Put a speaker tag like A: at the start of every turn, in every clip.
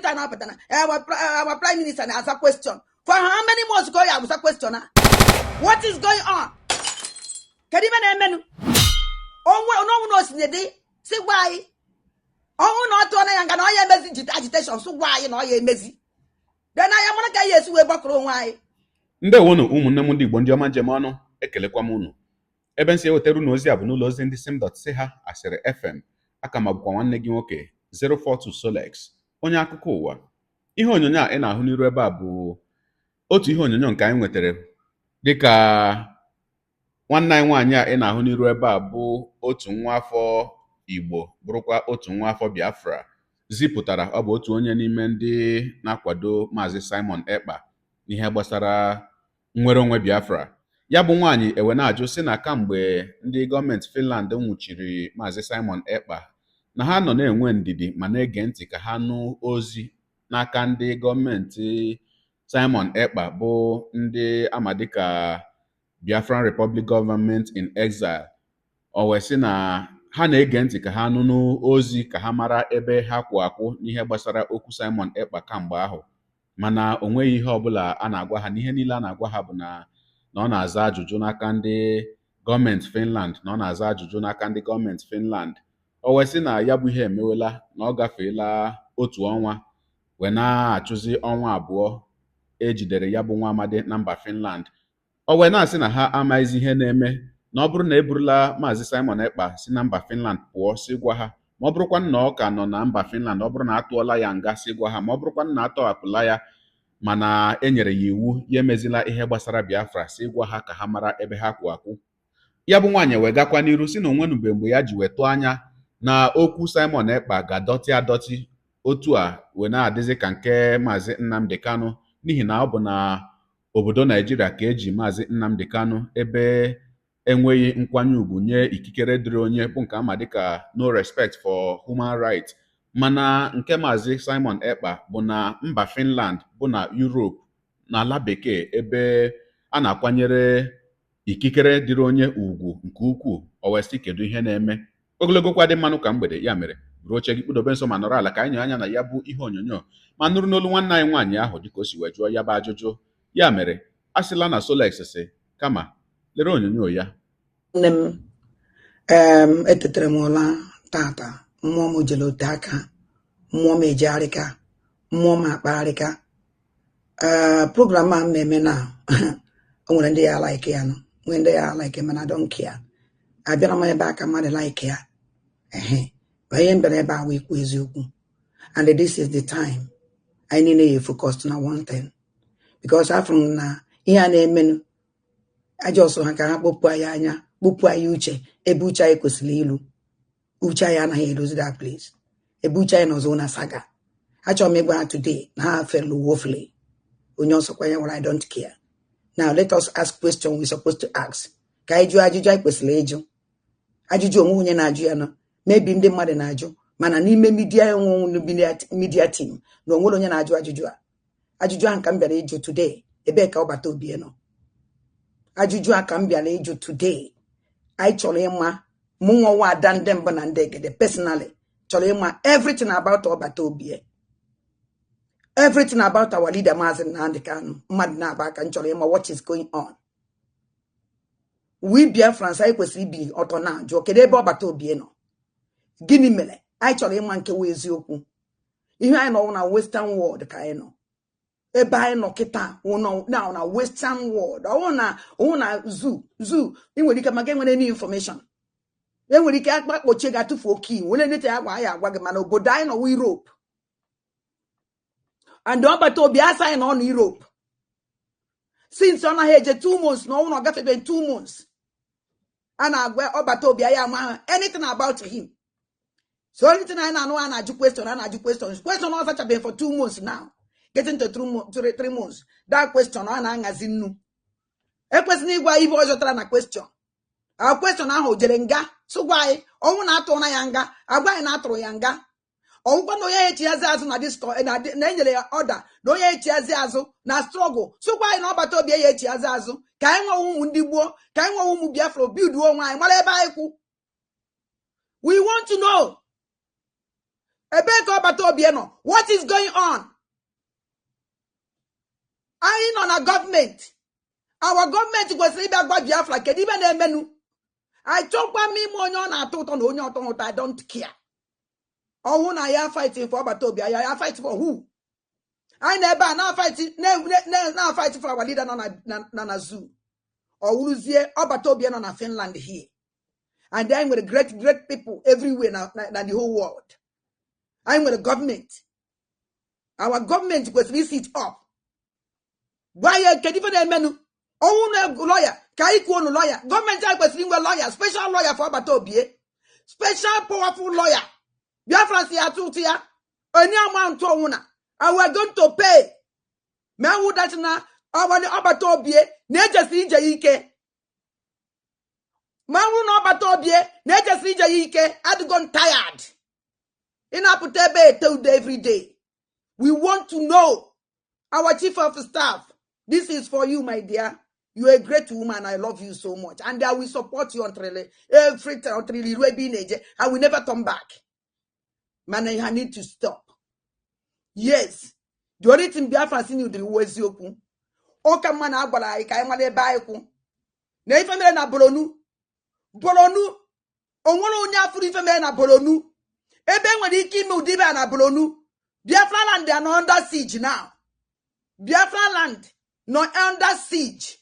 A: time na our prime minister na ask question. For how many months go you ask question? What is going on? Can you even menu? Oh, no, see why? Oh, not to na no ya mezi agitation. So why no ya mezi? Then I am gonna get yes we back why.
B: Ndewono ụmụnne m ndị Igbo ndị ọma njem ọnụ ekelekwa m unu. Ebe nsi ewetara unu ozi a bụ n'ụlọ ozi ndị sim.si ha asịrị FM aka ma bụkwa nwanne gị nwoke 042 Solex onye akụkọ ụwa. Ihe onyonyo a ị na-ahụ n'iru ebe a bụ otu ihe onyonyo nke anyị nwetara dịka nwanne anyị nwaanyị a ị na-ahụ n'iru ebe a bụ otu nwa afọ Igbo bụrụkwa otu nwa afọ Biafra zipụtara. Ọ bụ otu onye n'ime ndị na-akwado Mazị Simon Ekpa n'ihe gbasara nnwere onwe Biafra. Ya bụ nwaanyị ewe na-ajụ sị na kamgbe ndị gọọmenti Finland nwụchiri Mazị Simon Ekpa na ha nọ na-enwe ndidi ma na-ege ntị ka ha nụ ozi n'aka ndị gọọmenti Simon Ekpa bụ ndị ama dịka Biafran Republic Government in Exile. O wee sị na ha na-ege ntị ka ha nụ ozi ka ha mara ebe ha kwụ akwụ n'ihe gbasara okwu Simon Ekpa kamgbe ahụ, mana o nweghị ihe ọbụla a na-agwa ha. N'ihe niile a na-agwa ha bụ na ọ na-aza ajụjụ n'aka ndị gọọmenti Finland na ọ na-aza ajụjụ n'aka ndị gọọmenti Finland. O wee sị na ya bụ ihe emewela na ọ gafeela otu ọnwa wee na-achụzi ọnwa abụọ ejidere ya bụ nwa amadi na mba Finland. O wee na-asị na ha amaghịzi ihe na-eme, na ọ bụrụ na eburula Maazị Simon Ekpa si na mba Finland pụọ si gwa ha, ma ọ bụrụkwa na ọ ka nọ na mba Finland, ọ bụrụ na atụọla ya nga si gwa ha, ma ọ bụrụkwa na atọhapụla ya mana e nyere ya iwu ya emezila ihe gbasara Biafra si gwa ha ka ha mara ebe ha kwụ akwụ. Ya bụ nwaanyị wee gakwa n'iru si na onwenube mgbe ya ji wetụ anya na okwu Simon Ekpa ga-adọtị adọtị otu a wee na-adịzi ka nke Maazị Nnamdị Kanụ, n'ihi na ọ bụ na obodo Naijiria ka eji Maazị Nnamdị Kanụ ebe enweghị nkwanye ùgwù nye ikikere dịrị onye bụ nke ama dịka no respect for human rights. Mana nke Maazị Simon Ekpa bụ na mba Finland bụ na Europe na ala bekee ebe a na-akwanyere ikikere dịrị onye ugwu nke ukwuu. O wee sị kedu ihe na-eme? Ogologo kwa dị mmanụ ka mgbede, ya mere buru oche gị kpụdobe nso ma nọrọ ala ka anyị nye anya na ya bụ ihe onyonyo ma nụrụ n'olu nwanne anyị nwaanyị ahụ dịka o si wee jụọ ya bụ ajụjụ. Ya mere a sịla na Solex sị kama lere onyonyo ya.
A: Nne m etetere m ụla tata, mmụọ m jere ote aka, mmụọ m ejegharịka, mmụọ m akpagharịka. Program a na-eme na o nwere ndị ya like ya nọ, nwee ndị ya like mana don't care. Abịara m ebe aka mmadụ like ya onye mbịara ebe a wee ikwu eziokwu, and this is the time anyị niile focused na one thing, because afọ m na ihe a na-emenụ aja ọsọ ha ka ha kpopụ anyị anya, kpopụ anyị uche ebe uche anyị kwesịrị ilu. Uche anyị anaghị edozi that place. Ebe uche anyị nọzọ na saga. Achọrọ m ịgwa ha today na ha felu woefully. Onye ọsọkwa ya nwere I don't care. Now let us ask question we supposed to ask. Ka anyị jụọ ajụjụ anyị kwesịrị ịjụ. Ajụjụ onwe onye na-ajụ ya nọ, maybe ndị mmadụ na-ajụ, mana n'ime media team na onwere onye na-ajụ ajụjụ a. Ajụjụ ahụ ka m bịara ịjụ today, ebe ka ọbata obi nọ. Ajụjụ a ka m bịara ịjụ today. Anyị chọrọ ịma, mụ nwa nwa ada ndị mbụ na ndị egede personally chọrọ ịma everything about ọbata obi, everything about our leader Maazị Nnamdị Kanụ. Mmadụ na-aba aka, m chọrọ ịma what is going on. We Biafrans anyị kwesịrị ibi ọtọ na-ajụ kedu ebe ọbata obi nọ, gịnị mere? Anyị chọrọ ịma nke wee eziokwu. Ihe anyị nọ na western world ka anyị nọ, ebe anyị nọ kịta na western world. Ọwụ na zoo ị nwere ike maka enwere any information, enwere ike akpakpochie ga-atụfu oke iwu were nete ya gwa anyị agwa gị, mana obodo anyị nọ Europe, and ọbata obi asa anyị nọ Europe since ọ naghị eje 2 months na ọnwụ na ọ gafebe 2 months. A na-agwa ọbata obi anyị ama anything about him. So anything anyị na-anụ a na-ajụ question ọ zachabeghị for 2 months now, getting to 3 months. That question ọ na-aṅazi nnu. Ekwesịrị ịgwa ibe ọ zụtara na question. Question ahụ jere nga sụgwa anyị ọnwụ na-atụ na ya nga, agwa anyị na-atụrụ ya nga. Ọgwụkwa na onye echiazi azụ na enyere ya ọda na onye echiazi azụ na struggle. Sụkwa anyị na ọbata obi ya echiazi azụ ka anyị nwe ụmụ ndị gboo, ka anyị nwe ụmụ Biafra biuduo onwe anyị mara ebe anyị kwụ. We want to know. ebe ka ọbata obi nọ? What is going on? Anyị nọ na gọọmenti. Our gọọmenti kwesịrị ịbịa gwa Biafra kedu ibe na-emenu. Achọkwa m ime onye ọ na-atọ ụtọ na onye ọtọ ụtọ. I don't care. Ọnwụ na ya fighting for ọbata obi, ya fight for who? Anyị na ebe a na fight for our leader na zoo. Ọwụrụzie ọbata obi nọ na Finland here. And then with great people everywhere na the whole world. I'm with the government. Our government kwesịrị sit up. Gwa ya kedu ife na-emenu. Ọnwụ na lawyer ka anyị kwuo nu lawyer. Gọọmenti anyị kwesịrị inwe lawyer, special lawyer for ọbata obi. Special powerful lawyer. Biafra si atụ ụtụ ya. Onye amount ọnwụ na. And we're going to pay. Menwu that na ọbata obi na-ejesi ije ya ike. Menwu na ọbata obi na-ejesi ije ya ike. Adịgo tired. Ịna-apụta ebe ete every day. We want to know. Our chief of staff. This is for you, my dear. You are a great woman. I love you so much. And I will support you until you will be in age. I will never come back. Man, I need to stop. Yes. The only thing Biafra seen you do was open. Oka man agbara anyị ka anyị mara ebe anyị kwụ. Na ife mere na Boronu. Boronu. Onwere onye afụrụ ife mere na Boronu. Ebe nwere ike ime ụdị ibe na Boronu. Biafra land are not under siege now. Biafra land not under siege.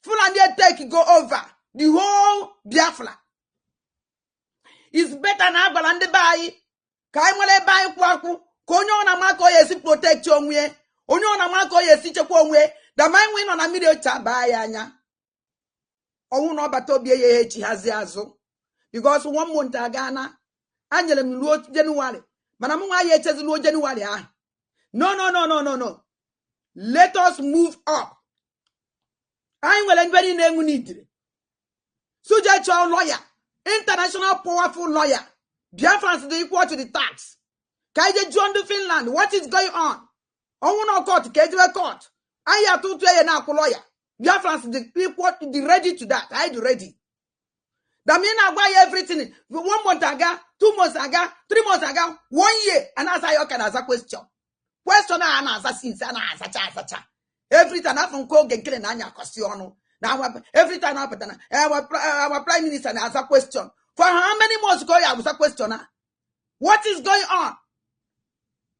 A: Fulani take go over the whole Biafra. It's better na agbara ndị be anyị ka anyị nwere ebe anyị kwụ akwụ. Ka onye ọ na-ama ka ọ ya esi protect onwe. Onye ọ na-ama ka ọ ya esi chekwa onwe. Da ma nwe nọ na mmiri ocha baa ya anya. Ọnwụ na ọbata obi ya echi hazi azụ. Because 1 month aga na anyere m ruo January. Mana m nwa ya echezi ruo January ahụ. No. Let us move up. Anyị nwere ndị na-enwu n'idire. Suja chọọ lawyer. International powerful lawyer. Biafrans dey equal to the tax. Ka ije jụọ ndị Finland, what is going on? Ọnwụ na court ka ejiwe court. Anyị atụtụ ya na-akwụ lawyer. Biafrans dey ready to that. I dey ready. That mean I buy everything. 1 month ago, 2 months ago, 3 months ago, 1 year, and answer your can answer question. Question and answer since and answer. Every time I from call get killing anya question. Now every time our prime minister answer question. For how many months ago I was a questioner? What is going on?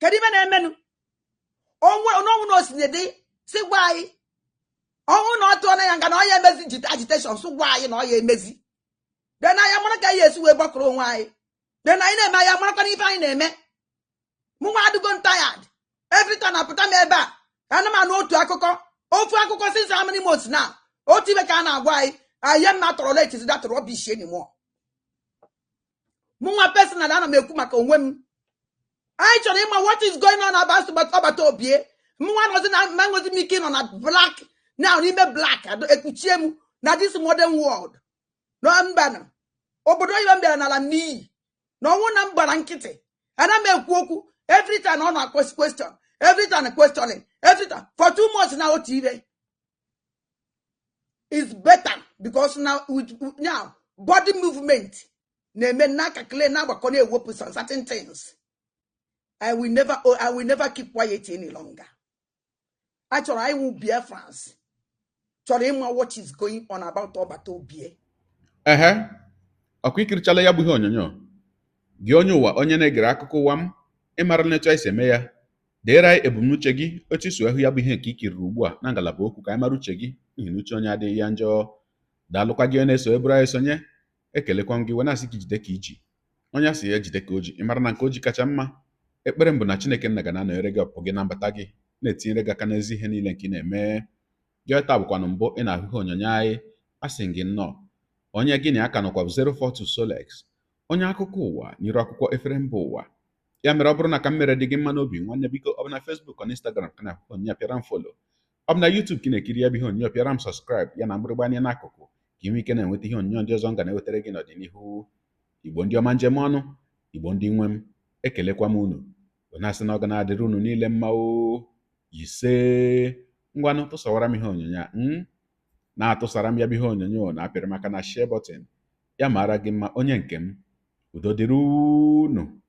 A: Can even menu? Oh, no knows the day. See why? Oh, not to an message agitation. So why you know you're messy? Then I am not yes we back why. Then I am not even name. Mumadu gone tired. Every time I put a back. And I'm not to Akụkọ. Oh, for Akụkọ since how many months now? Oh, Tibekana, why? I am not related to that rubbish anymore. Muma person and Anna Mekumaka women. I told him what is going on about Obie. Muma wasn't making on a black. Now, remember black. I don't now this modern world. No, I'm banner. Obodo even be an knee. No one am barankite. And I make woku every time on a question. Every time a questioning. Every time. For 2 months now, TV. It's better because now body movement. Certain things. I will never keep quiet any longer. Actually, I will be a France. Sorry, what is going on about Obato Bie.
B: Ọkwa ikirichala ya bụ ihe onyonyo. Gị onye ụwa onye na-egere akụkọ ụwa m ịmara n'etu anyị si eme ya. Deere anyị ebumnuche gị otu iso ahụ ya bụ ihe nke ikiriri ugbu a na ngalaba okwu ka anyị mara uche gị n'ihi na uche onye adịghị ya njọ. Daalụkwa gị na-eso eburu anyị sonye. Ekelekwa m gị wena asị gị jide ka iji. Onye asị ya jide ka oji ịmara na nke oji kacha mma. Ekpere m bụ na Chineke nna ga na-anọnyere gị ọpụ gị na mbata gị na-etinyere gị aka n'ezi ihe niile nke ị na-eme. Gị taa bụkwanụ mbụ ị na-ahụ ihe onyonyo anyị asị gị nnọọ. Onye gị na aka nọkwa bụ 042 Solex. Onye akụkọ ụwa nyere akwụkwọ efere mba ụwa. Ya mere ọ bụrụ na ka m mere dị gị mma n'obi nwanne biko ọ bụ na Facebook ọ na Instagram ka na onyinye pịara m follow. Ọ bụ na YouTube ka na-ekiri ya bụ ihe onyinye pịara m subscribe ya na mgbịrịgba anya n'akụkụ ka ị nwee ike na-enweta ihe onyinye ndị ọzọ m ga na-ewetara gị n'ọdịnihu. Igbo ndị ọma njem ọnụ, Igbo ndị nwe m, ekelekwa m unu. Na-asị na ọ ga na-adịrị unu niile mma o. Ise ngwanụ tụsawara m ihe onyonyo a na-atụsara m ya bụ ihe onyonyo na-apịrị maka na share button ya mara gị mma onye nke m. Udo dịrị unu.